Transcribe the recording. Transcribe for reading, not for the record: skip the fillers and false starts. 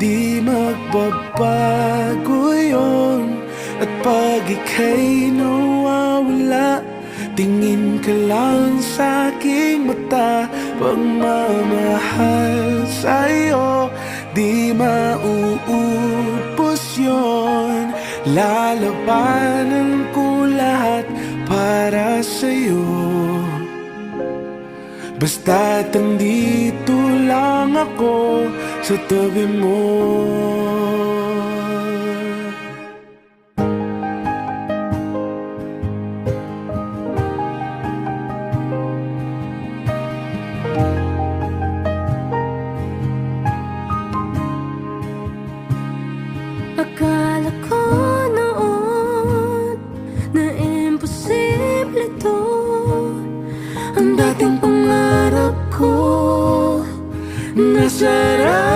di magbabago yun. At pag ika'y nawawala, tingin ka lang sa aking mata. Pagmamahal sa'yo, di mauubos yun. Lalabanan ko lahat para sa'yo. Basta't andito lang ako sa tabi mo. Akala ko noon na imposible to, ang dating pangarap ko nasarap.